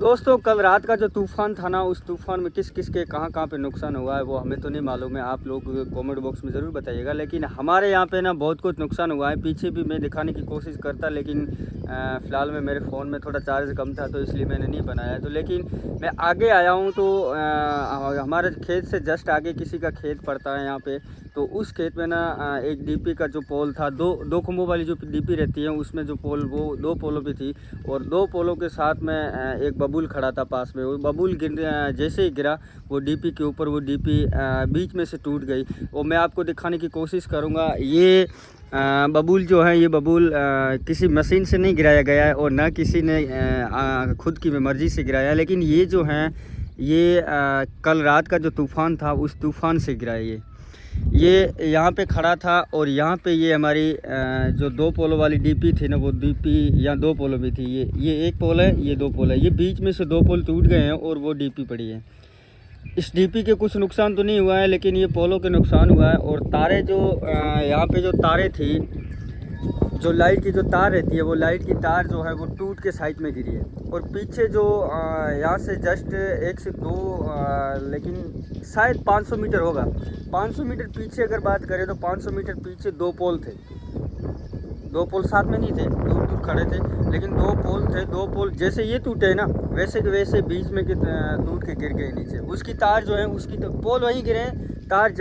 दोस्तों कल रात का जो तूफ़ान था ना, उस तूफ़ान में किस किस के कहाँ पे नुकसान हुआ है वो हमें तो नहीं मालूम है। आप लोग कमेंट बॉक्स में ज़रूर बताइएगा। लेकिन हमारे यहाँ पे ना बहुत कुछ नुकसान हुआ है। पीछे भी मैं दिखाने की कोशिश करता, लेकिन फ़िलहाल में मेरे फ़ोन में थोड़ा चार्ज कम था तो इसलिए मैंने नहीं बनाया। तो लेकिन मैं आगे आया हूँ तो हमारे खेत से जस्ट आगे किसी का खेत पड़ता है यहाँ पर। तो उस खेत में ना एक डीपी का जो पोल था, दो खंभों वाली जो डीपी रहती है उसमें जो पोल, वो 2 पोलों पे थी और 2 पोलों के साथ में एक बबूल खड़ा था पास में। वो बबूल जैसे ही गिरा वो डीपी के ऊपर, वो डीपी बीच में से टूट गई। और मैं आपको दिखाने की कोशिश करूँगा। ये बबूल जो है, ये बबूल किसी मशीन से नहीं गिराया गया है और ना किसी ने खुद की मर्ज़ी से गिराया है। लेकिन ये जो है ये कल रात का जो तूफ़ान था उस तूफ़ान से गिरा है। ये यहाँ पे खड़ा था और यहाँ पे ये हमारी जो 2 पोलों वाली डीपी थी ना, वो डीपी यहाँ 2 पोलों में थी। ये एक पोल है, ये 2 पोल है। ये बीच में से 2 पोल टूट गए हैं और वो डीपी पड़ी है। इस डीपी के कुछ नुकसान तो नहीं हुआ है, लेकिन ये पोलों के नुकसान हुआ है। और तारे जो यहाँ पे जो तारे थी, जो लाइट की जो तार रहती है, वो लाइट की तार जो है वो टूट के साइड में गिरी है। और पीछे जो यहाँ से जस्ट 1 से 2 लेकिन शायद 500 मीटर होगा। 500 मीटर पीछे अगर बात करें तो 500 मीटर पीछे 2 पोल थे। 2 पोल साथ में नहीं थे, दूर दूर खड़े थे, लेकिन 2 पोल थे। 2 पोल जैसे ये टूटे ना, वैसे के वैसे बीच में टूट के गिर गए नीचे। उसकी तार जो है, उसकी तो पोल वहीं गिरे हैं, तार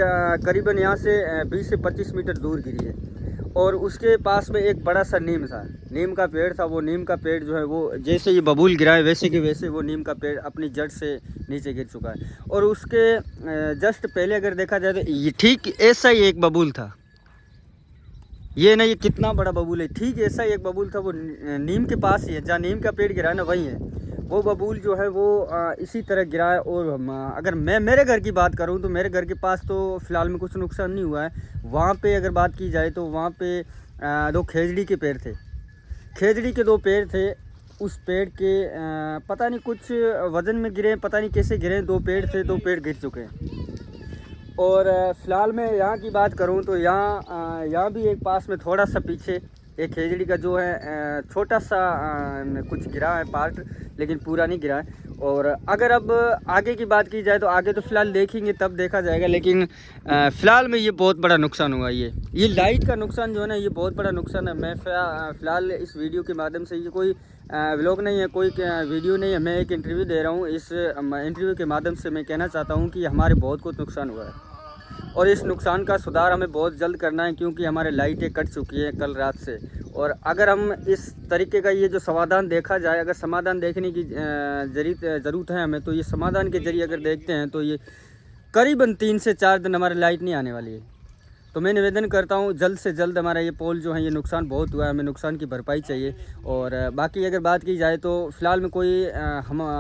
करीबन यहाँ से 20 से 25 मीटर दूर गिरी है। और उसके पास में एक बड़ा सा नीम था, नीम का पेड़ था। वो नीम का पेड़ जो है वो जैसे ये बबूल गिरा है वैसे के वैसे वो नीम का पेड़ अपनी जड़ से नीचे गिर चुका है। और उसके जस्ट पहले अगर देखा जाए तो ये ठीक ऐसा ही एक बबूल था। ये ना, ये कितना बड़ा बबूल है, ठीक ऐसा ही एक बबूल था। वो नीम के पास ही है, जहाँ नीम का पेड़ गिरा है ना वहीं है वो बबूल जो है वो इसी तरह गिरा है। और अगर मैं मेरे घर की बात करूं तो मेरे घर के पास तो फ़िलहाल में कुछ नुकसान नहीं हुआ है। वहाँ पे अगर बात की जाए तो वहाँ पे 2 खेजड़ी के पेड़ थे। खेजड़ी के 2 पेड़ थे। उस पेड़ के पता नहीं कुछ वज़न में गिरे, पता नहीं कैसे गिरे। 2 पेड़ थे, 2 पेड़ गिर चुके हैं। और फ़िलहाल मैं यहाँ की बात करूँ तो यहाँ भी एक पास में थोड़ा सा पीछे एक खेजड़ी का जो है छोटा सा कुछ गिरा है पार्ट, लेकिन पूरा नहीं गिरा है। और अगर अब आगे की बात की जाए तो आगे तो फ़िलहाल देखेंगे तब देखा जाएगा। लेकिन फ़िलहाल में ये बहुत बड़ा नुकसान हुआ। ये लाइट का नुकसान जो है ना, ये बहुत बड़ा नुकसान है। मैं फ़िलहाल इस वीडियो के माध्यम से, ये कोई व्लॉग नहीं है, कोई वीडियो नहीं है, मैं एक इंटरव्यू दे रहा हूँ। इस इंटरव्यू के माध्यम से मैं कहना चाहता हूँ कि हमारे बहुत कुछ नुकसान हुआ है और इस नुकसान का सुधार हमें बहुत जल्द करना है, क्योंकि हमारे लाइटें कट चुकी हैं कल रात से। और अगर हम इस तरीके का ये जो समाधान देखा जाए, अगर समाधान देखने की ज़रूरत है हमें, तो ये समाधान के ज़रिए अगर देखते हैं तो ये करीबन 3 से 4 दिन हमारी लाइट नहीं आने वाली है। तो मैं निवेदन करता हूँ जल्द से जल्द हमारा ये पोल जो है, ये नुकसान बहुत हुआ है, हमें नुकसान की भरपाई चाहिए। और बाकी अगर बात की जाए तो फ़िलहाल में कोई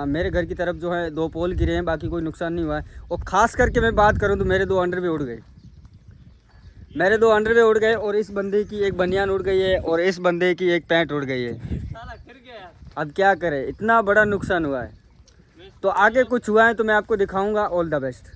मेरे घर की तरफ जो है 2 पोल गिरे हैं, बाकी कोई नुकसान नहीं हुआ है। और ख़ास करके मैं बात करूँ तो मेरे 2 अंडरवे उड़ गए, मेरे 2 अंडरवे उड़ गए और इस बंदे की एक बनियान उड़ गई है और इस बंदे की एक पैंट उड़ गई है। अब क्या करें, इतना बड़ा नुकसान हुआ है। तो आगे कुछ हुआ है तो मैं आपको दिखाऊँगा। All the best.